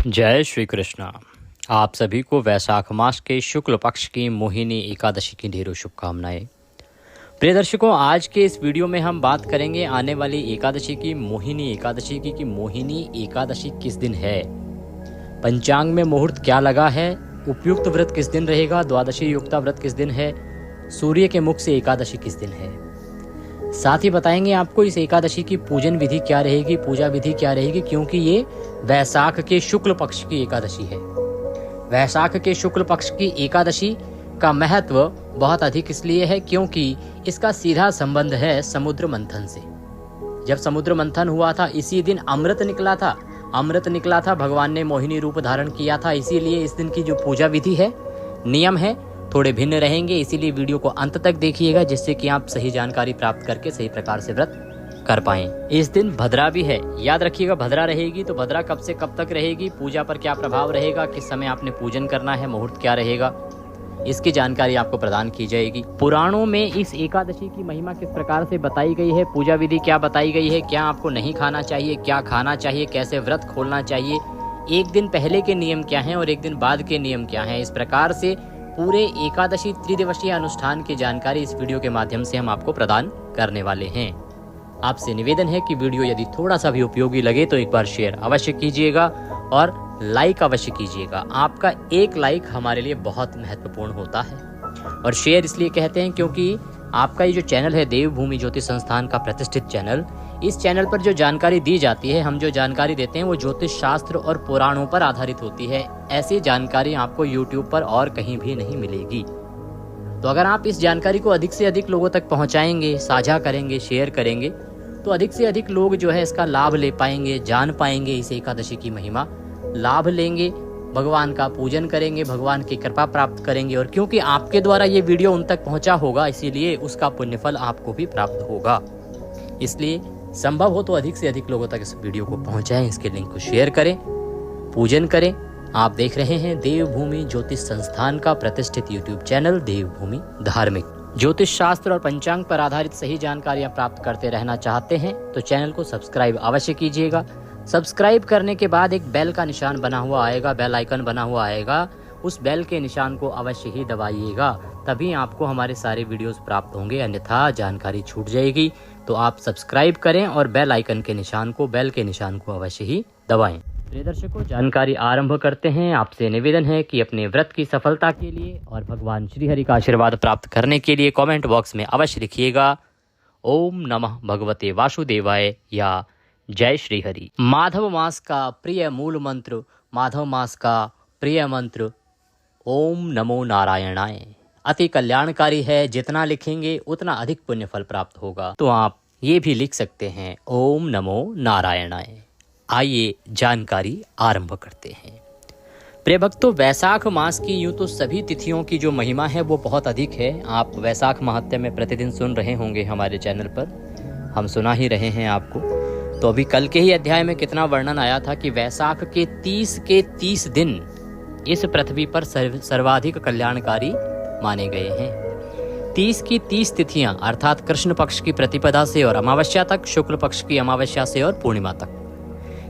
जय श्री कृष्णा। आप सभी को वैशाख मास के शुक्ल पक्ष की मोहिनी एकादशी की ढेरों शुभकामनाएं। प्रिय दर्शकों, आज के इस वीडियो में हम बात करेंगे आने वाली एकादशी की, मोहिनी एकादशी की कि मोहिनी एकादशी किस दिन है, पंचांग में मुहूर्त क्या लगा है, उपयुक्त व्रत किस दिन रहेगा, द्वादशी युक्ता व्रत किस दिन है, सूर्य के मुख से एकादशी किस दिन है। साथ ही बताएंगे आपको इस एकादशी की पूजन विधि क्या रहेगी, पूजा विधि क्या रहेगी, क्योंकि ये वैशाख के शुक्ल पक्ष की एकादशी है। वैशाख के शुक्ल पक्ष की एकादशी का महत्व बहुत अधिक इसलिए है क्योंकि इसका सीधा संबंध है समुद्र मंथन से। जब समुद्र मंथन हुआ था इसी दिन अमृत निकला था, भगवान ने मोहिनी रूप धारण किया था। इसीलिए इस दिन की जो पूजा विधि है, नियम है, थोड़े भिन्न रहेंगे। इसीलिए वीडियो को अंत तक देखिएगा जिससे कि आप सही जानकारी प्राप्त करके सही प्रकार से व्रत कर पाएं। इस दिन भद्रा भी है, याद रखिएगा भद्रा रहेगी। तो भद्रा कब से कब तक रहेगी, पूजा पर क्या प्रभाव रहेगा, किस समय आपने पूजन करना है, मुहूर्त क्या रहेगा, इसकी जानकारी आपको प्रदान की जाएगी। पुराणों में इस एकादशी की महिमा किस प्रकार से बताई गई है, पूजा विधि क्या बताई गई है, क्या आपको नहीं खाना चाहिए, क्या खाना चाहिए, कैसे व्रत खोलना चाहिए, एक दिन पहले के नियम क्या हैं और एक दिन बाद के नियम क्या हैं, इस प्रकार से पूरे एकादशी त्रिदिवसीय अनुष्ठान की जानकारी इस वीडियो के माध्यम से हम आपको प्रदान करने वाले हैं। आपसे निवेदन है कि वीडियो यदि थोड़ा सा भी उपयोगी लगे तो एक बार शेयर अवश्य कीजिएगा और लाइक अवश्य कीजिएगा। आपका एक लाइक हमारे लिए बहुत महत्वपूर्ण होता है। और शेयर इसलिए कहते हैं क्योंकि आपका ये जो चैनल है देवभूमि ज्योतिष संस्थान का प्रतिष्ठित चैनल, इस चैनल पर जो जानकारी दी जाती है, हम जो जानकारी देते हैं वो ज्योतिष शास्त्र और पुराणों पर आधारित होती है। ऐसी जानकारी आपको YouTube पर और कहीं भी नहीं मिलेगी। तो अगर आप इस जानकारी को अधिक से अधिक लोगों तक पहुंचाएंगे, साझा करेंगे, शेयर करेंगे, तो अधिक से अधिक लोग जो है इसका लाभ ले पाएंगे, जान पाएंगे इस एकादशी की महिमा, लाभ लेंगे, भगवान का पूजन करेंगे, भगवान की कृपा प्राप्त करेंगे। और क्योंकि आपके द्वारा ये वीडियो उन तक पहुंचा होगा, इसीलिए उसका पुण्यफल आपको भी प्राप्त होगा। इसलिए संभव हो तो अधिक से अधिक लोगों तक इस वीडियो को पहुंचाएं, इसके लिंक को शेयर करें, पूजन करें। आप देख रहे हैं देवभूमि ज्योतिष संस्थान का प्रतिष्ठित YouTube चैनल देवभूमि धार्मिक। ज्योतिष शास्त्र और पंचांग पर आधारित सही जानकारियां प्राप्त करते रहना चाहते हैं तो चैनल को सब्सक्राइब अवश्य कीजिएगा। सब्सक्राइब करने के बाद एक बेल का निशान बना हुआ आएगा, बेल आइकन बना हुआ आएगा, उस बेल के निशान को अवश्य ही दबाइएगा, तभी आपको हमारे सारे वीडियोस प्राप्त होंगे, अन्यथा जानकारी छूट जाएगी। तो आप सब्सक्राइब करें और बेल के निशान को अवश्य ही दबाएं। प्रिय दर्शकों, जानकारी आरंभ करते हैं। आपसे निवेदन है कि अपने व्रत की सफलता के लिए और भगवान श्री हरि का आशीर्वाद प्राप्त करने के लिए कमेंट बॉक्स में अवश्य लिखिएगा ओम नमः भगवते वासुदेवाय या जय श्री हरि। माधव मास का प्रिय मूल मंत्र, माधव मास का प्रिय मंत्र ओम नमो नारायणाय अति कल्याणकारी है। जितना लिखेंगे उतना अधिक पुण्य फल प्राप्त होगा। तो आप ये भी लिख सकते हैं ओम नमो नारायणाय। आइए जानकारी आरंभ करते हैं। प्रिय भक्तों, वैशाख मास की यूं तो सभी तिथियों की जो महिमा है वो बहुत अधिक है। आप वैशाख महत्व में प्रतिदिन सुन रहे होंगे, हमारे चैनल पर हम सुना ही रहे हैं आपको। तो अभी कल के ही अध्याय में कितना वर्णन आया था कि वैशाख के 30 दिन इस पृथ्वी पर सर्वाधिक कल्याणकारी माने गए हैं। 30 की 30 तिथियां अर्थात कृष्ण पक्ष की प्रतिपदा से और अमावस्या तक, शुक्ल पक्ष की अमावस्या से और पूर्णिमा तक,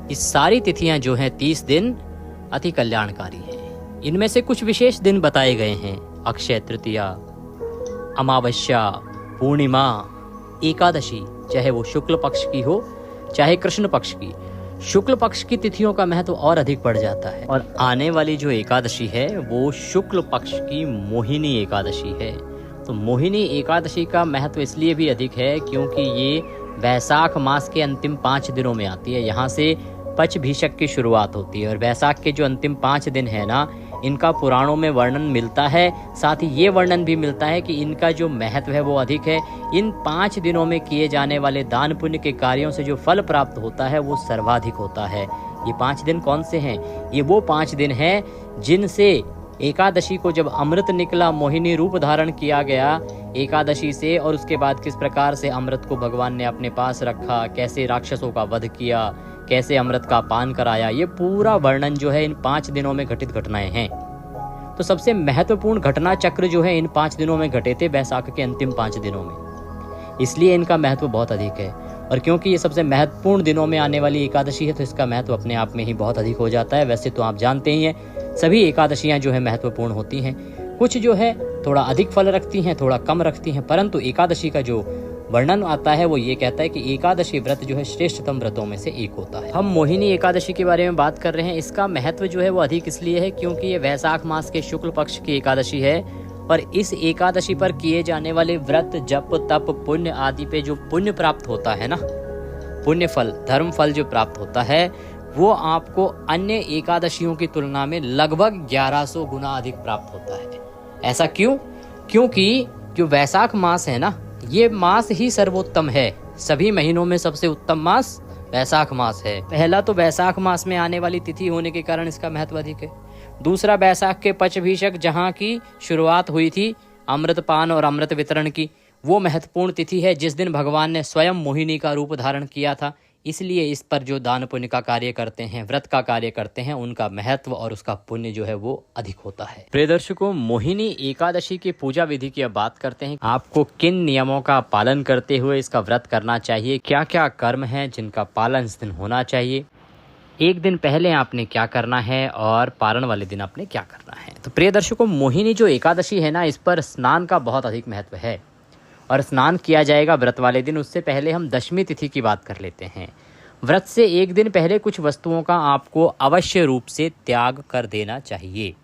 ये सारी तिथियां जो हैं 30 दिन अति कल्याणकारी हैं। इनमें से कुछ विशेष दिन बताए गए हैं, अक्षय तृतीया, अमावस्या, पूर्णिमा, एकादशी, चाहे वो शुक्ल पक्ष की हो चाहे कृष्ण पक्ष की। शुक्ल पक्ष की तिथियों का महत्व और अधिक बढ़ जाता है। और आने वाली जो एकादशी है वो शुक्ल पक्ष की मोहिनी एकादशी है। तो मोहिनी एकादशी का महत्व इसलिए भी अधिक है क्योंकि ये वैशाख मास के अंतिम 5 दिनों में आती है। यहाँ से पचभीषक की शुरुआत होती है और वैशाख के जो अंतिम 5 दिन है ना, इनका पुराणों में वर्णन मिलता है। साथ ही ये वर्णन भी मिलता है कि इनका जो महत्व है वो अधिक है। इन 5 दिनों में किए जाने वाले दान पुण्य के कार्यों से जो फल प्राप्त होता है वो सर्वाधिक होता है। ये 5 दिन कौन से हैं? ये वो 5 दिन हैं जिनसे एकादशी को जब अमृत निकला, मोहिनी रूप धारण किया गया एकादशी से, और उसके बाद किस प्रकार से अमृत को भगवान ने अपने पास रखा, कैसे राक्षसों का वध किया, कैसे अमृत का पान कराया, ये पूरा वर्णन जो है इन 5 दिनों में घटित घटनाएं हैं। तो सबसे महत्वपूर्ण घटना चक्र जो है इन 5 दिनों में घटे थे, वैशाख के अंतिम 5 दिनों में, इसलिए इनका महत्व बहुत अधिक है। और क्योंकि ये सबसे महत्वपूर्ण दिनों में आने वाली एकादशी है तो इसका महत्व अपने आप में ही बहुत अधिक हो जाता है। वैसे तो आप जानते ही हैं सभी एकादशियाँ जो है महत्वपूर्ण होती हैं, कुछ जो है थोड़ा अधिक फल रखती हैं, थोड़ा कम रखती हैं, परंतु एकादशी का जो वर्णन आता है वो ये कहता है कि एकादशी व्रत जो है श्रेष्ठतम व्रतों में से एक होता है। हम मोहिनी एकादशी के बारे में बात कर रहे हैं। इसका महत्व जो है वो अधिक इसलिए है क्योंकि ये वैशाख मास के शुक्ल पक्ष की एकादशी है और इस एकादशी पर किए जाने वाले व्रत, जप, तप, पुण्य आदि पे जो पुण्य प्राप्त होता है ना, पुण्य फल, धर्म फल जो प्राप्त होता है वो आपको अन्य एकादशियों की तुलना में लगभग 1100 गुना अधिक प्राप्त होता है। ऐसा क्यों? क्योंकि जो वैशाख मास है ना, ये मास ही सर्वोत्तम है। सभी महीनों में सबसे उत्तम मास वैशाख मास है। पहला तो वैशाख मास में आने वाली तिथि होने के कारण इसका महत्व अधिक है। दूसरा, वैशाख के पचभीषक जहाँ की शुरुआत हुई थी अमृतपान और अमृत वितरण की, वो महत्वपूर्ण तिथि है जिस दिन भगवान ने स्वयं मोहिनी का रूप धारण किया था। इसलिए इस पर जो दान पुण्य का कार्य करते हैं, व्रत का कार्य करते हैं, उनका महत्व और उसका पुण्य जो है वो अधिक होता है। प्रिय दर्शकों, मोहिनी एकादशी की पूजा विधि की अब बात करते हैं। आपको किन नियमों का पालन करते हुए इसका व्रत करना चाहिए, क्या क्या कर्म हैं जिनका पालन इस दिन होना चाहिए, एक दिन पहले आपने क्या करना है और पारण वाले दिन आपने क्या करना है। तो प्रिय दर्शकों, मोहिनी जो एकादशी है ना, इस पर स्नान का बहुत अधिक महत्व है और स्नान किया जाएगा व्रत वाले दिन। उससे पहले हम दशमी तिथि की बात कर लेते हैं। व्रत से एक दिन पहले कुछ वस्तुओं का आपको अवश्य रूप से त्याग कर देना चाहिए।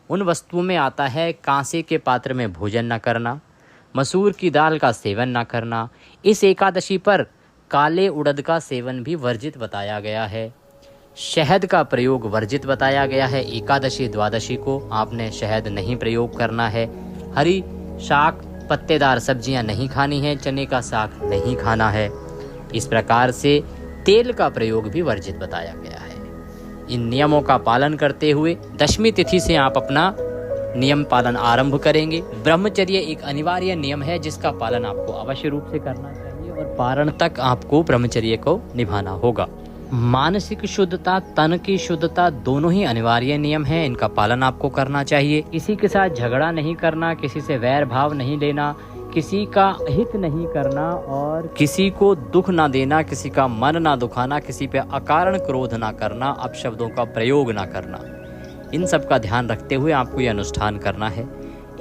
उन वस्तुओं में आता है कांसे के पात्र में भोजन न करना, मसूर की दाल का सेवन न करना। इस एकादशी पर काले उड़द का सेवन भी वर्जित बताया गया है। शहद का प्रयोग वर्जित बताया गया है। एकादशी द्वादशी को आपने शहद नहीं प्रयोग करना है। हरी शाक, पत्तेदार सब्जियां नहीं खानी है। चने का साग नहीं खाना है। इस प्रकार से तेल का प्रयोग भी वर्जित बताया गया है। इन नियमों का पालन करते हुए दशमी तिथि से आप अपना नियम पालन आरंभ करेंगे। ब्रह्मचर्य एक अनिवार्य नियम है जिसका पालन आपको अवश्य रूप से करना चाहिए और पारण तक आपको ब्रह्मचर्य को निभाना होगा। मानसिक शुद्धता, तन की शुद्धता दोनों ही अनिवार्य नियम हैं। इनका पालन आपको करना चाहिए। किसी के साथ झगड़ा नहीं करना, किसी से वैर भाव नहीं लेना, किसी का हित नहीं करना और किसी को दुख ना देना, किसी का मन ना दुखाना, किसी पे अकारण क्रोध ना करना, अपशब्दों का प्रयोग ना करना। इन सब का ध्यान रखते हुए आपको ये अनुष्ठान करना है।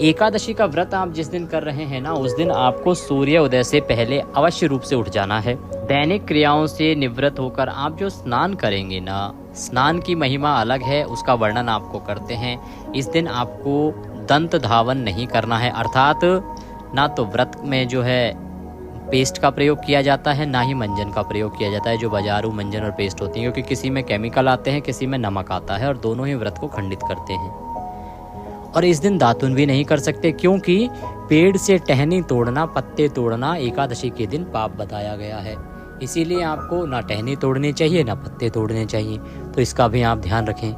एकादशी का व्रत आप जिस दिन कर रहे हैं ना, उस दिन आपको सूर्य उदय से पहले अवश्य रूप से उठ जाना है। दैनिक क्रियाओं से निवृत्त होकर आप जो स्नान करेंगे ना, स्नान की महिमा अलग है, उसका वर्णन आपको करते हैं। इस दिन आपको दंत धावन नहीं करना है, अर्थात ना तो व्रत में जो है पेस्ट का प्रयोग किया जाता है, ना ही मंजन का प्रयोग किया जाता है, जो बाजारू मंजन और पेस्ट होती है, क्योंकि किसी में केमिकल आते हैं, किसी में नमक आता है और दोनों ही व्रत को खंडित करते हैं। और इस दिन दातुन भी नहीं कर सकते क्योंकि पेड़ से टहनी तोड़ना, पत्ते तोड़ना एकादशी के दिन पाप बताया गया है। इसीलिए आपको ना टहनी तोड़नी चाहिए ना पत्ते तोड़ने चाहिए, तो इसका भी आप ध्यान रखें।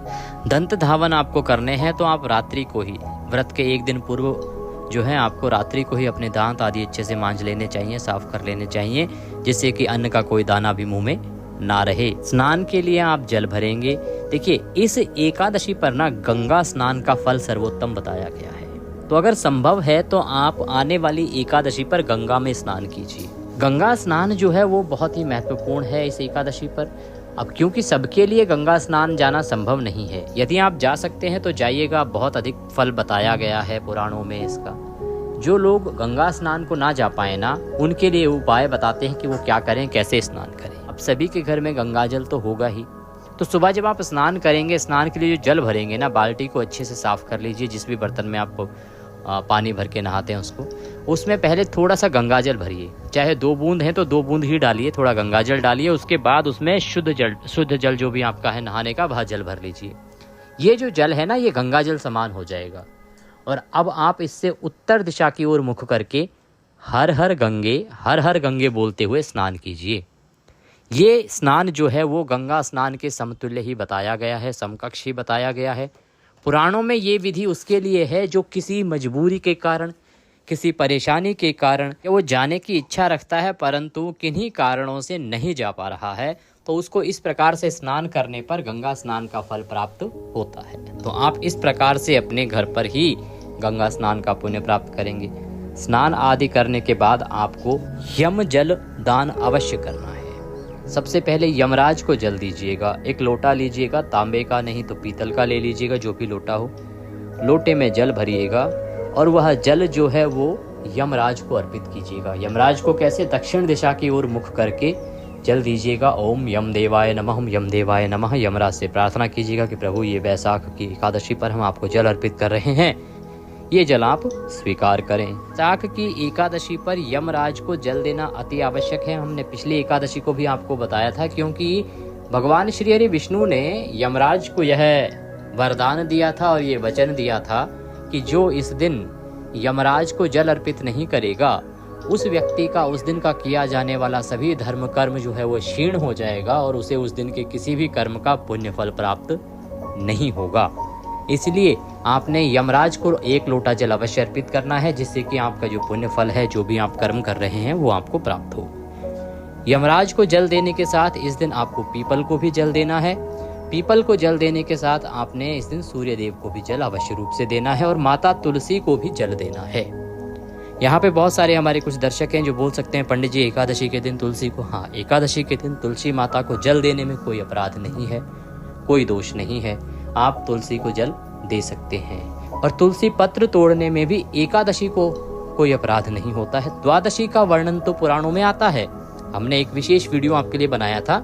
दंत धावन आपको करने हैं तो आप रात्रि को ही, व्रत के एक दिन पूर्व जो है आपको रात्रि को ही अपने दांत आदि अच्छे से मांज लेने चाहिए, साफ कर लेने चाहिए, जिससे कि अन्न का कोई दाना भी मुंह में ना रहे। स्नान के लिए आप जल भरेंगे। देखिए, इस एकादशी पर ना गंगा स्नान का फल सर्वोत्तम बताया गया है, तो अगर संभव है तो आप आने वाली एकादशी पर गंगा में स्नान कीजिए। गंगा स्नान जो है वो बहुत ही महत्वपूर्ण है इस एकादशी पर। अब क्योंकि सबके लिए गंगा स्नान जाना संभव नहीं है, यदि आप जा सकते हैं तो जाइएगा, बहुत अधिक फल बताया गया है पुराणों में इसका। जो लोग गंगा स्नान को ना जा पाए ना, उनके लिए उपाय बताते हैं कि वो क्या करें, कैसे स्नान करें। अब सभी के घर में गंगा जल तो होगा ही, तो सुबह जब आप स्नान करेंगे, स्नान के लिए जो जल भरेंगे ना, बाल्टी को अच्छे से साफ कर लीजिए। जिस भी बर्तन में आप पानी भर के नहाते हैं उसमें पहले थोड़ा सा गंगा जल भरिए। चाहे 2 बूंद है तो 2 बूंद ही डालिए, थोड़ा गंगा जल डालिए। उसके बाद उसमें शुद्ध जल जो भी आपका है नहाने का, वह जल भर लीजिए। ये जो जल है ना, ये गंगा जल समान हो जाएगा। और अब आप इससे उत्तर दिशा की ओर मुख करके हर हर गंगे बोलते हुए स्नान कीजिए। ये स्नान जो है वो गंगा स्नान के समतुल्य ही बताया गया है, समकक्ष ही बताया गया है। पुराणों में ये विधि उसके लिए है जो किसी मजबूरी के कारण, किसी परेशानी के कारण वो जाने की इच्छा रखता है परंतु किन्हीं कारणों से नहीं जा पा रहा है, तो उसको इस प्रकार से स्नान करने पर गंगा स्नान का फल प्राप्त होता है। तो आप इस प्रकार से अपने घर पर ही गंगा स्नान का पुण्य प्राप्त करेंगे। स्नान आदि करने के बाद आपको यम जल दान अवश्य करना है। सबसे पहले यमराज को जल दीजिएगा। एक लोटा लीजिएगा, तांबे का नहीं तो पीतल का ले लीजिएगा, जो भी लोटा हो। लोटे में जल भरिएगा और वह जल जो है वो यमराज को अर्पित कीजिएगा। यमराज को कैसे? दक्षिण दिशा की ओर मुख करके जल दीजिएगा। ओम यम देवाय नमः, यम देवाय नमः। यमराज से प्रार्थना कीजिएगा कि प्रभु ये वैशाख की एकादशी पर हम आपको जल अर्पित कर रहे हैं, ये जल आप स्वीकार करें। वैशाख की एकादशी पर यमराज को जल देना अति आवश्यक है। हमने पिछली एकादशी को भी आपको बताया था, क्योंकि भगवान श्री हरि विष्णु ने यमराज को यह वरदान दिया था और ये वचन दिया था कि जो इस दिन यमराज को जल अर्पित नहीं करेगा, उस व्यक्ति का उस दिन का किया जाने वाला सभी धर्म कर्म जो है वो क्षीण हो जाएगा और उसे उस दिन के किसी भी कर्म का पुण्य फल प्राप्त नहीं होगा। इसलिए आपने यमराज को 1 लोटा जल अवश्य अर्पित करना है, जिससे कि आपका जो पुण्य फल है, जो भी आप कर्म कर रहे हैं, वो आपको प्राप्त हो। यमराज को जल देने के साथ इस दिन आपको पीपल को भी जल देना है। पीपल को जल देने के साथ आपने इस दिन सूर्य देव को भी जल अवश्य रूप से देना है और माता तुलसी को भी जल देना है। यहाँ पे बहुत सारे हमारे कुछ दर्शक हैं जो बोल सकते हैं पंडित जी एकादशी के दिन तुलसी को, हाँ, एकादशी के दिन तुलसी माता को जल देने में कोई अपराध नहीं है, कोई दोष नहीं है। आप तुलसी को जल दे सकते हैं और तुलसी पत्र तोड़ने में भी एकादशी को कोई अपराध नहीं होता है। द्वादशी का वर्णन तो पुराणों में आता है। हमने एक विशेष वीडियो आपके लिए बनाया था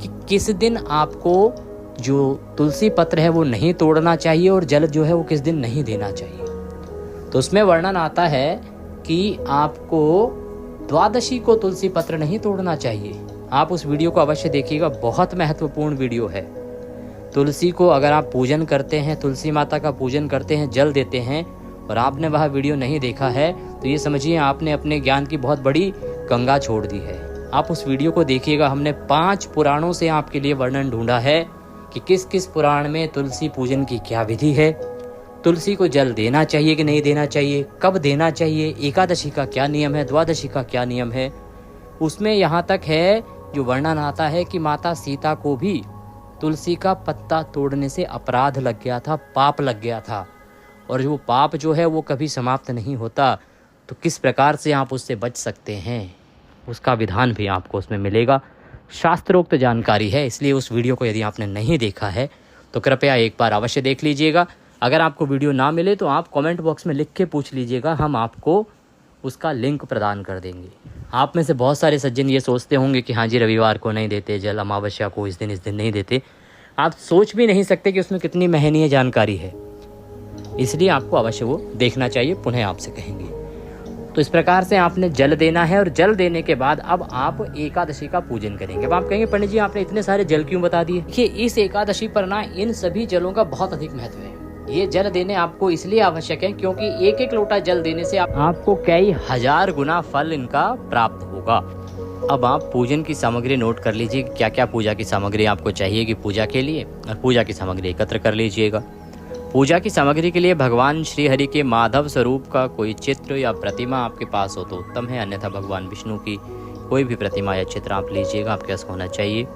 कि किस दिन आपको जो तुलसी पत्र है वो नहीं तोड़ना चाहिए और जल जो है वो किस दिन नहीं देना चाहिए। तो उसमें वर्णन आता है कि आपको द्वादशी को तुलसी पत्र नहीं तोड़ना चाहिए। आप उस वीडियो को अवश्य देखिएगा, बहुत महत्वपूर्ण वीडियो है। तुलसी को अगर आप पूजन करते हैं, तुलसी माता का पूजन करते हैं, जल देते हैं और आपने वह वीडियो नहीं देखा है, तो ये समझिए आपने अपने ज्ञान की बहुत बड़ी गंगा छोड़ दी है। आप उस वीडियो को देखिएगा। हमने 5 पुराणों से आपके लिए वर्णन ढूंढा है कि किस किस पुराण में तुलसी पूजन की क्या विधि है, तुलसी को जल देना चाहिए कि नहीं देना चाहिए, कब देना चाहिए, एकादशी का क्या नियम है, द्वादशी का क्या नियम है। उसमें यहाँ तक है जो वर्णन आता है कि माता सीता को भी तुलसी का पत्ता तोड़ने से अपराध लग गया था, पाप लग गया था, और वो पाप जो है वो कभी समाप्त नहीं होता। तो किस प्रकार से आप उससे बच सकते हैं, उसका विधान भी आपको उसमें मिलेगा। शास्त्रोक्त जानकारी है, इसलिए उस वीडियो को यदि आपने नहीं देखा है तो कृपया एक बार अवश्य देख लीजिएगा। अगर आपको वीडियो ना मिले तो आप कमेंट बॉक्स में लिख के पूछ लीजिएगा, हम आपको उसका लिंक प्रदान कर देंगे। आप में से बहुत सारे सज्जन ये सोचते होंगे कि हाँ जी रविवार को नहीं देते जल, अमावस्या को इस दिन नहीं देते। आप सोच भी नहीं सकते कि उसमें कितनी महनीय जानकारी है, इसलिए आपको अवश्य वो देखना चाहिए, पुनः आपसे कहेंगे। तो इस प्रकार से आपने जल देना है और जल देने के बाद अब आप एकादशी का पूजन करेंगे। अब आप कहेंगे पंडित जी आपने इतने सारे जल क्यों बता दिए? देखिए इस एकादशी पर ना इन सभी जलों का बहुत अधिक महत्व है। ये जल देने आपको इसलिए आवश्यक है क्योंकि 1-1 लोटा जल देने से आपको कई हजार गुना फल इनका प्राप्त होगा। अब आप पूजन की सामग्री नोट कर लीजिए, क्या क्या पूजा की सामग्री आपको चाहिए कि पूजा के लिए, और पूजा की सामग्री एकत्र कर लीजिएगा। पूजा की सामग्री के लिए भगवान श्री हरि के माधव स्वरूप का कोई चित्र या प्रतिमा आपके पास हो तो उत्तम है, अन्यथा भगवान विष्णु की कोई भी प्रतिमा या चित्र आप लीजिएगा, आपके पास होना चाहिए।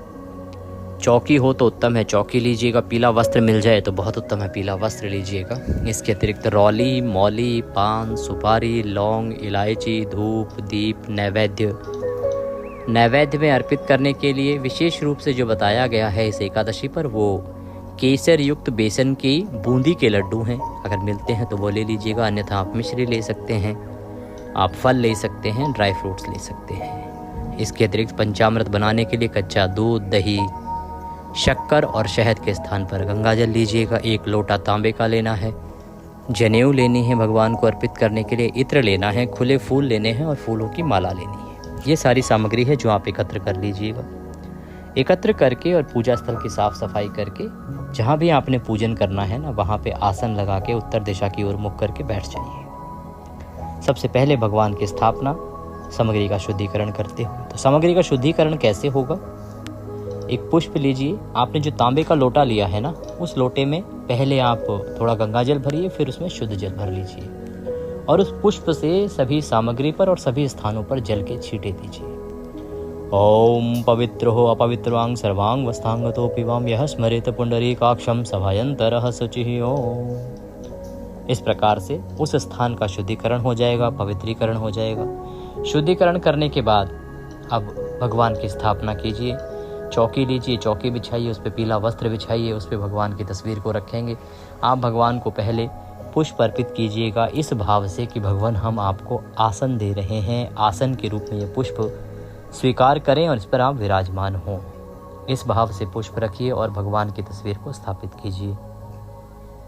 चौकी हो तो उत्तम है, चौकी लीजिएगा। पीला वस्त्र मिल जाए तो बहुत उत्तम है, पीला वस्त्र लीजिएगा। इसके अतिरिक्त रौली, मौली, पान, सुपारी, लौंग, इलायची, धूप, दीप, नैवेद्य में अर्पित करने के लिए विशेष रूप से जो बताया गया है इस एकादशी पर, वो केसर युक्त बेसन की बूंदी के लड्डू हैं। अगर मिलते हैं तो वो ले लीजिएगा, अन्यथा आप मिश्री ले सकते हैं, आप फल ले सकते हैं, ड्राई फ्रूट्स ले सकते हैं। इसके अतिरिक्त पंचामृत बनाने के लिए कच्चा दूध, दही, शक्कर और शहद के स्थान पर गंगाजल लीजिएगा। 1 लोटा तांबे का लेना है। जनेऊ लेनी है भगवान को अर्पित करने के लिए, इत्र लेना है, खुले फूल लेने हैं और फूलों की माला लेनी है। ये सारी सामग्री है जो आप एकत्र कर लीजिएगा। एकत्र करके और पूजा स्थल की साफ सफाई करके जहाँ भी आपने पूजन करना है ना, वहाँ पे आसन लगा के उत्तर दिशा की ओर मुख करके बैठ जाइए। सबसे पहले भगवान की स्थापना, सामग्री का शुद्धिकरण करते हो। तो सामग्री का शुद्धिकरण कैसे होगा? एक पुष्प लीजिए। आपने जो तांबे का लोटा लिया है ना, उस लोटे में पहले आप थोड़ा गंगाजल भरिए, फिर उसमें शुद्ध जल भर लीजिए और उस पुष्प से सभी सामग्री पर और सभी स्थानों पर जल के छींटे दीजिए। ओम पवित्र हो अपवित्रवांग सर्वांग वस्तांगतो पिवाम यह स्मरेत पुंडरीकाक्षम सभायंतरः शुचिः। ओम इस प्रकार से उस स्थान का शुद्धिकरण हो जाएगा, पवित्रीकरण हो जाएगा। शुद्धिकरण करने के बाद अब भगवान की स्थापना कीजिए। चौकी लीजिए, चौकी बिछाइए, उस पर पीला वस्त्र बिछाइए, उस पर भगवान की तस्वीर को रखेंगे। आप भगवान को पहले पुष्प अर्पित कीजिएगा इस भाव से कि भगवान हम आपको आसन दे रहे हैं, आसन के रूप में ये पुष्प स्वीकार करें और इस पर आप विराजमान हों। इस भाव से पुष्प रखिए और भगवान की तस्वीर को स्थापित कीजिए।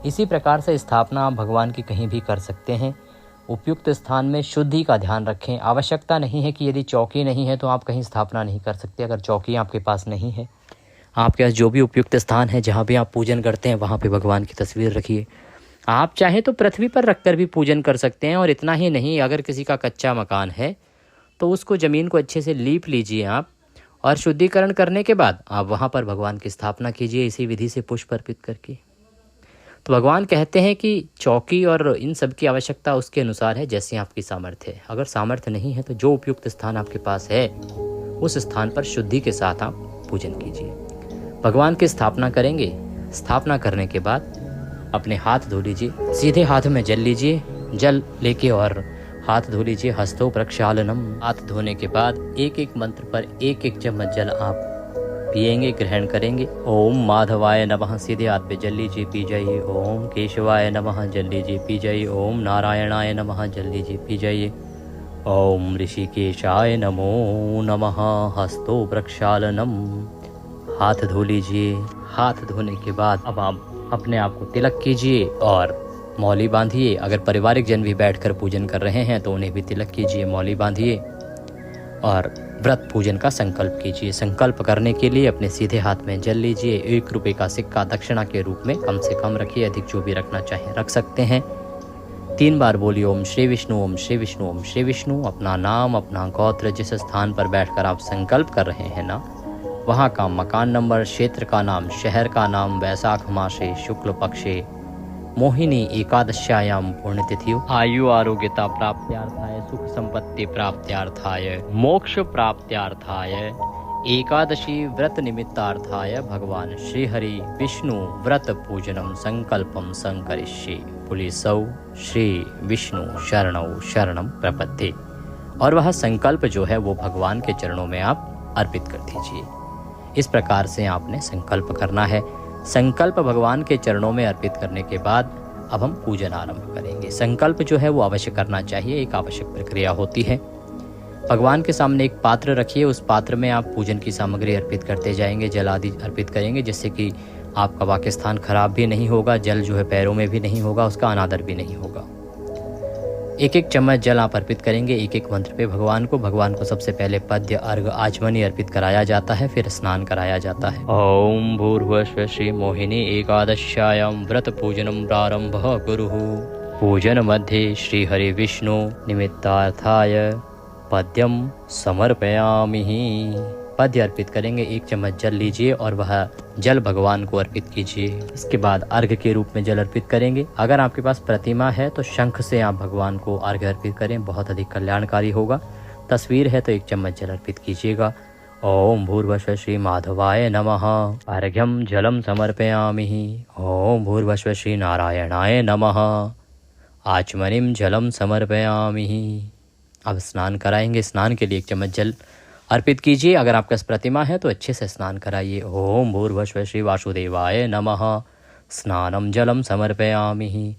इसी प्रकार से स्थापना आप भगवान की कहीं भी कर सकते हैं। उपयुक्त स्थान में शुद्धि का ध्यान रखें। आवश्यकता नहीं है कि यदि चौकी नहीं है तो आप कहीं स्थापना नहीं कर सकते। अगर चौकी आपके पास नहीं है, आपके पास जो भी उपयुक्त स्थान है जहाँ भी आप पूजन करते हैं वहाँ पे भगवान की तस्वीर रखिए। आप चाहें तो पृथ्वी पर रखकर भी पूजन कर सकते हैं। और इतना ही नहीं, अगर किसी का कच्चा मकान है तो उसको ज़मीन को अच्छे से लीप लीजिए आप, और शुद्धिकरण करने के बाद आप वहाँ पर भगवान की स्थापना कीजिए इसी विधि से पुष्प अर्पित करके। तो भगवान कहते हैं कि चौकी और इन सब की आवश्यकता उसके अनुसार है जैसी आपकी सामर्थ्य है। अगर सामर्थ्य नहीं है तो जो उपयुक्त स्थान आपके पास है उस स्थान पर शुद्धि के साथ आप पूजन कीजिए। भगवान की स्थापना करेंगे। स्थापना करने के बाद अपने हाथ धो लीजिए, सीधे हाथ में जल लीजिए। जल लेके और हाथ धो लीजिए। हस्तो प्रक्षालनम। हाथ धोने के बाद एक एक मंत्र पर एक एक चम्मच जल आप पिएंगे, ग्रहण करेंगे। ओम माधवाय नमः, सीधे हाथ पे जल लीजिए, पी जाइए। ओम केशवाय नमः, जल लीजिए, पी जाइए। ओम नारायणाय नमः, जल लीजिए, पी जाइए। ओम ऋषिकेशाय नमो नमः। हस्तो प्रक्षालनम। हाथ धो लीजिए। हाथ धोने के बाद अब आप अपने आप को तिलक कीजिए और मौली बांधिए। अगर पारिवारिक जन भी बैठकर पूजन कर रहे हैं तो उन्हें भी तिलक कीजिए, मौली बांधिए और व्रत पूजन का संकल्प कीजिए। संकल्प करने के लिए अपने सीधे हाथ में जल लीजिए। 1 रुपये का सिक्का दक्षिणा के रूप में कम से कम रखिए, अधिक जो भी रखना चाहें रख सकते हैं। 3 बार बोलिए ओम श्री विष्णु, ओम श्री विष्णु, ओम श्री विष्णु। अपना नाम, अपना गोत्र, जिस स्थान पर बैठकर आप संकल्प कर रहे हैं ना, वहाँ का मकान नंबर, क्षेत्र का नाम, शहर का नाम, वैशाख मासे शुक्ल पक्षे मोहिनी एकादश्यायां पुण्यतिथियों आयु आरोग्यता प्राप्त्यार्थाय, सुख संपत्ति प्राप्त्यार्थाय, मोक्ष प्राप्त्यार्थाय, एकादशी व्रत निमित्तार्थाय भगवान श्री हरि विष्णु व्रत पूजनम संकल्पम संकरिष्ये। पुलिसौ श्री विष्णु शरणौ शरणम प्रपद्ये। और वह संकल्प जो है वो भगवान के चरणों में आप अर्पित कर दीजिए। इस प्रकार से आपने संकल्प करना है। संकल्प भगवान के चरणों में अर्पित करने के बाद अब हम पूजन आरंभ करेंगे। संकल्प जो है वो अवश्य करना चाहिए, एक आवश्यक प्रक्रिया होती है। भगवान के सामने एक पात्र रखिए, उस पात्र में आप पूजन की सामग्री अर्पित करते जाएंगे, जल आदि अर्पित करेंगे, जिससे कि आपका वाक्य स्थान खराब भी नहीं होगा, जल जो है पैरों में भी नहीं होगा, उसका अनादर भी नहीं होगा। एक एक चम्मच जल आप अर्पित करेंगे एक एक मंत्र पे भगवान को सबसे पहले पद्य, अर्घ, आचमनी अर्पित कराया जाता है, फिर स्नान कराया जाता है। ओम भूर्भुवः श्री मोहिनी एकादश्यायां व्रत पूजनम प्रारंभ कुरुः। पूजन मध्य श्री हरि विष्णु निमित्तार्थाय पद्यम समर्पयामि। पद्य अर्पित करेंगे, 1 चम्मच जल लीजिए और वह जल भगवान को अर्पित कीजिए। इसके बाद अर्घ के रूप में जल अर्पित करेंगे। अगर आपके पास प्रतिमा है तो शंख से आप भगवान को अर्घ अर्पित करें, बहुत अधिक कल्याणकारी होगा। तस्वीर है तो 1 चम्मच जल अर्पित कीजिएगा। ओम भूर्भुवः श्री माधवाय नमः। अर्घ्यम जलम समर्पयामि। ओम भूर्भुवः श्री नारायणाय नमः। आचमनीम जलम समर्पयामि। अब स्नान कराएंगे। स्नान के लिए 1 चम्मच जल अर्पित कीजिए। अगर आपके पास प्रतिमा है तो अच्छे से स्नान कराइए। ओम भूर्भुवः श्री वासुदेवाय नमः। स्नानम जलम समर्पयामि।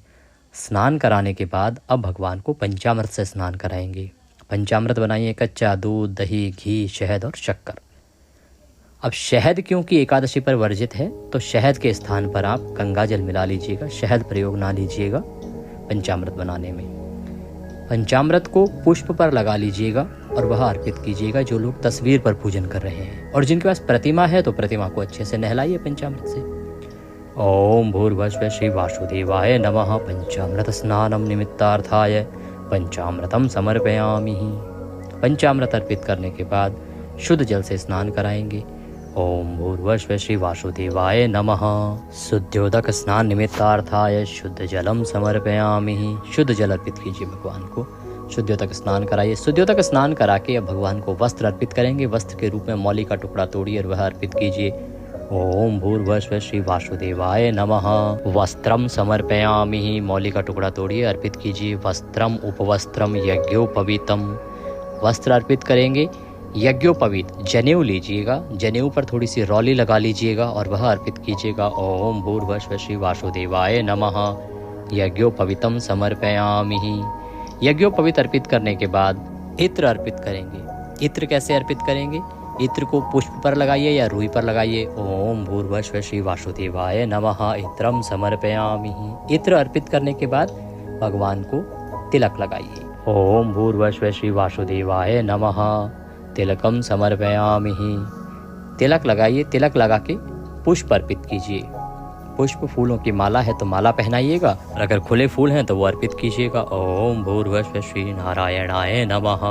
स्नान कराने के बाद अब भगवान को पंचामृत से स्नान कराएंगे। पंचामृत बनाइए, कच्चा दूध, दही, घी, शहद और शक्कर। अब शहद क्योंकि एकादशी पर वर्जित है तो शहद के स्थान पर आप गंगा जल मिला लीजिएगा, शहद प्रयोग ना लीजिएगा पंचामृत बनाने में। पंचामृत को पुष्प पर लगा लीजिएगा और वह अर्पित कीजिएगा जो लोग तस्वीर पर पूजन कर रहे हैं। और जिनके पास प्रतिमा है तो प्रतिमा को अच्छे से नहलाइए पंचामृत से। ओम भूर्भुवः श्री वासुदेवाय नमः। पंचामृत स्नानम निमित्तार्थाय पंचामृतम समर्पयामि। पंचामृत अर्पित करने के बाद शुद्ध जल से स्नान कराएंगे। ओम भूर्भुवः श्री वासुदेवाय नमः। शुद्धोदक स्नान निमित्तार्थाय शुद्ध जलम समर्पयामि। शुद्ध जल अर्पित कीजिए भगवान को। शुद्धोदक स्नान कराइए। शुद्धोदक स्नान करा के अब भगवान को वस्त्र अर्पित करेंगे। वस्त्र के रूप में मौली का टुकड़ा तोड़िए और वह अर्पित कीजिए। ओम भूर्भुवस्सुः श्री वासुदेवाय नमः। वस्त्रम समर्पयामि, मौली का टुकड़ा तोड़िए, अर्पित कीजिए। वस्त्रम उपवस्त्रम यज्ञोपवीतम, वस्त्र अर्पित करेंगे। यज्ञोपवीत जनेऊ लीजिएगा, जनेऊ पर थोड़ी सी रौली लगा लीजिएगा और वह अर्पित कीजिएगा। ओम भूर्भुवस्सुः श्री वासुदेवाय नमः। यज्ञोपवीतम समर्पयामि। यज्ञोपवीत अर्पित करने के बाद इत्र अर्पित करेंगे। इत्र कैसे अर्पित करेंगे? इत्र को पुष्प पर लगाइए या रूई पर लगाइए। ओम भूर्भुवस्सुः श्री वासुदेवाय नमः। इत्रम समर्पयामि। इत्र अर्पित करने के बाद भगवान को तिलक लगाइए। ओम भूर्भुवस्सुः श्री वासुदेवाय नमः। तिलकम समर्पयामि। तिलक लगाइए, तिलक लगा के पुष्प अर्पित कीजिए। पुष्प फूलों की माला है तो माला पहनाइएगा, और अगर खुले फूल हैं तो वो अर्पित कीजिएगा। ओम भूर्भुवस्सुः श्री नारायणाय नमः।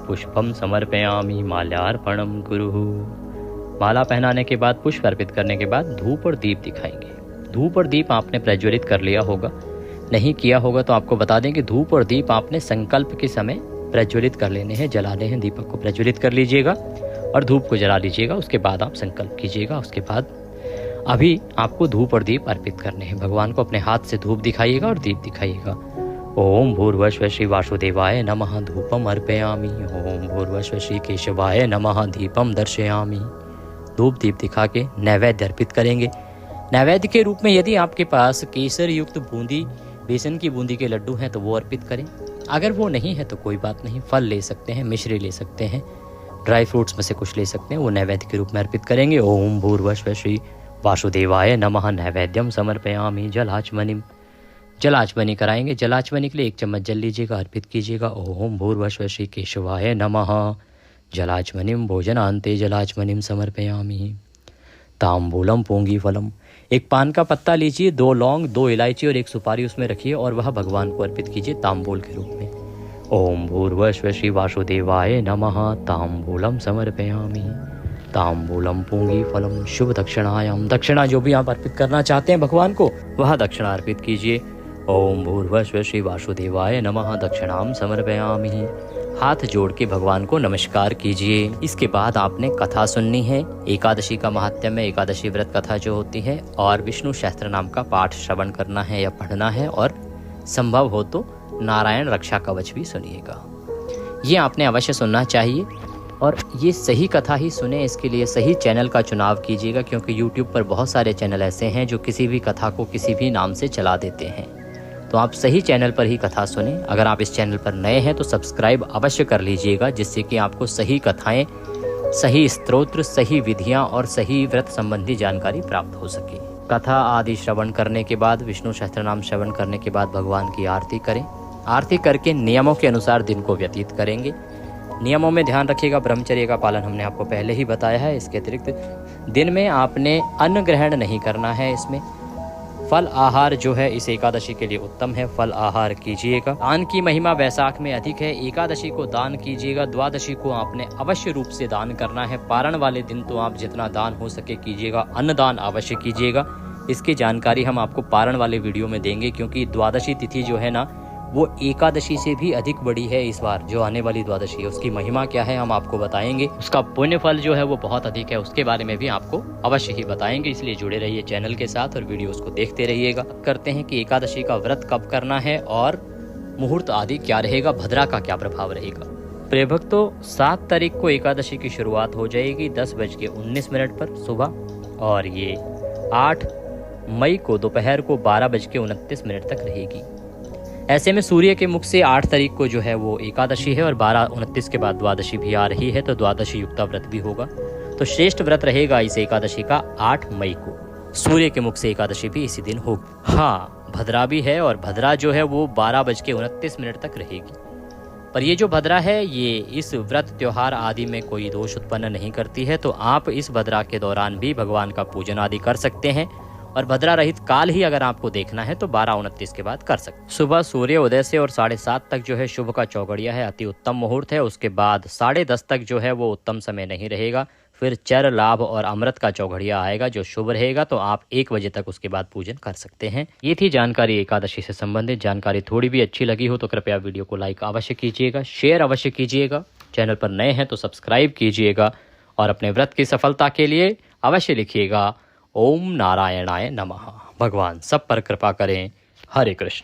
पुष्पम समर्पयामि माल्यार्पणम कुरुः। माला पहनाने के बाद, पुष्प अर्पित करने के बाद धूप और दीप दिखाएंगे। धूप और दीप आपने प्रज्वलित कर लिया होगा, नहीं किया होगा तो आपको बता दें कि धूप और दीप आपने संकल्प के समय प्रज्वलित कर लेने हैं, जलाने हैं। दीपक को प्रज्वलित कर लीजिएगा और धूप को जला लीजिएगा, उसके बाद आप संकल्प कीजिएगा। उसके बाद अभी आपको धूप और दीप अर्पित करने हैं। भगवान को अपने हाथ से धूप दिखाइएगा और दीप दिखाइएगा। ओम भूर्भुवस्सुः श्री वासुदेवाय नमः। धूपम अर्पयामि। ओम भूर्भुवस्सुः श्री केशवाय नमः। दीपम दर्शयामि। धूप दीप दिखा के नैवेद्य अर्पित करेंगे। नैवेद्य के रूप में यदि आपके पास केसर युक्त बूंदी, बेसन की बूंदी के लड्डू हैं तो वो अर्पित करें। अगर वो नहीं है तो कोई बात नहीं, फल ले सकते हैं, मिश्री ले सकते हैं, ड्राई फ्रूट्स में से कुछ ले सकते हैं, वो नैवेद्य के रूप में अर्पित करेंगे। ओम भूर्भुवस्सुः श्री वासुदेवाय नमः। नैवेद्यम समर्पयामि। जलाचमनिम, जलाचमनी कराएंगे। जलाचमनी के लिए 1 चम्मच जल लीजिएगा, अर्पित कीजिएगा। ओम भूर्भुवस्सुः श्री केशवाय नमः। जलाचमनिम भोजनान्ते जलाचमनिम समर्पयामि। तांबूलम पूंगी फलम, एक पान का पत्ता लीजिए, 2 लौंग, 2 इलायची और 1 सुपारी उसमें रखिए और वह भगवान को अर्पित कीजिए तांबूल के रूप में। ओम भूर्भुवस्सुः श्री वासुदेवाय नमः। तांबूलम समर्पयामि। तांबूलम पूंगी फलम शुभ दक्षिणायाम, दक्षिणा जो भी आप अर्पित करना चाहते हैं भगवान को वह दक्षिणा अर्पित कीजिए। ओम भूर्भुवस्सुः श्री वासुदेवाय नमः। दक्षिणाम समर्पयामि। हाथ जोड़ के भगवान को नमस्कार कीजिए। इसके बाद आपने कथा सुननी है। एकादशी का महात्म्य, एकादशी व्रत कथा जो होती है, और विष्णु सहस्त्र नाम का पाठ श्रवण करना है या पढ़ना है, और संभव हो तो नारायण रक्षा कवच भी सुनिएगा। ये आपने अवश्य सुनना चाहिए, और ये सही कथा ही सुने, इसके लिए सही चैनल का चुनाव कीजिएगा, क्योंकि YouTube पर बहुत सारे चैनल ऐसे हैं जो किसी भी कथा को किसी भी नाम से चला देते हैं। तो आप सही चैनल पर ही कथा सुने। अगर आप इस चैनल पर नए हैं तो सब्सक्राइब अवश्य कर लीजिएगा, जिससे कि आपको सही कथाएं, सही स्तोत्र, सही विधियां और सही व्रत संबंधी जानकारी प्राप्त हो सके। कथा आदि श्रवण करने के बाद, विष्णु सहस्त्रनाम श्रवण करने के बाद भगवान की आरती करें। आरती करके नियमों के अनुसार दिन को व्यतीत करेंगे। नियमों में ध्यान रखिएगा, ब्रह्मचर्य का पालन हमने आपको पहले ही बताया है। इसके अतिरिक्त दिन में आपने अन्न ग्रहण नहीं करना है। इसमें फल आहार जो है इस एकादशी के लिए उत्तम है, फल आहार कीजिएगा। दान की महिमा वैशाख में अधिक है। एकादशी को दान कीजिएगा, द्वादशी को आपने अवश्य रूप से दान करना है। पारण वाले दिन तो आप जितना दान हो सके कीजिएगा, अन्नदान अवश्य कीजिएगा। इसकी जानकारी हम आपको पारण वाले वीडियो में देंगे, क्योंकि द्वादशी तिथि जो है ना वो एकादशी से भी अधिक बड़ी है। इस बार जो आने वाली द्वादशी है उसकी महिमा क्या है हम आपको बताएंगे। उसका पुण्य फल जो है वो बहुत अधिक है, उसके बारे में भी आपको अवश्य ही बताएंगे। इसलिए जुड़े रहिए चैनल के साथ और वीडियोस को देखते रहिएगा। करते हैं कि एकादशी का व्रत कब करना है और मुहूर्त आदि क्या रहेगा, भद्रा का क्या प्रभाव रहेगा। प्रिय भक्तों, 7 तारीख को एकादशी की शुरुआत हो जाएगी 10:19 पर सुबह, और ये 8 मई को दोपहर को 12:29 तक रहेगी। ऐसे में सूर्य के मुख से 8 तारीख को जो है वो एकादशी है, और 12:29 के बाद द्वादशी भी आ रही है, तो द्वादशी युक्ता व्रत भी होगा। तो श्रेष्ठ व्रत रहेगा इस एकादशी का 8 मई को। सूर्य के मुख से एकादशी भी इसी दिन होगी। हाँ, भद्रा भी है, और भद्रा जो है वो 12:29 तक रहेगी। पर ये जो भद्रा है ये इस व्रत त्योहार आदि में कोई दोष उत्पन्न नहीं करती है, तो आप इस भद्रा के दौरान भी भगवान का पूजन आदि कर सकते हैं। और भद्रा रहित काल ही अगर आपको देखना है तो 12:29 के बाद कर सकते। सुबह सूर्य उदय से और 7:30 तक जो है शुभ का चौगड़िया है, अति उत्तम मुहूर्त है। उसके बाद 10:30 तक जो है वो उत्तम समय नहीं रहेगा। फिर चर, लाभ और अमृत का चौघड़िया आएगा जो शुभ रहेगा, तो आप 1 बजे तक उसके बाद पूजन कर सकते हैं। ये थी जानकारी एकादशी से संबंधित। जानकारी थोड़ी भी अच्छी लगी हो तो कृपया वीडियो को लाइक अवश्य कीजिएगा, शेयर अवश्य कीजिएगा। चैनल पर नए हैं तो सब्सक्राइब कीजिएगा, और अपने व्रत की सफलता के लिए अवश्य लिखिएगा। ओम नारायणाय नमः। भगवान सब पर कृपा करें। हरे कृष्ण।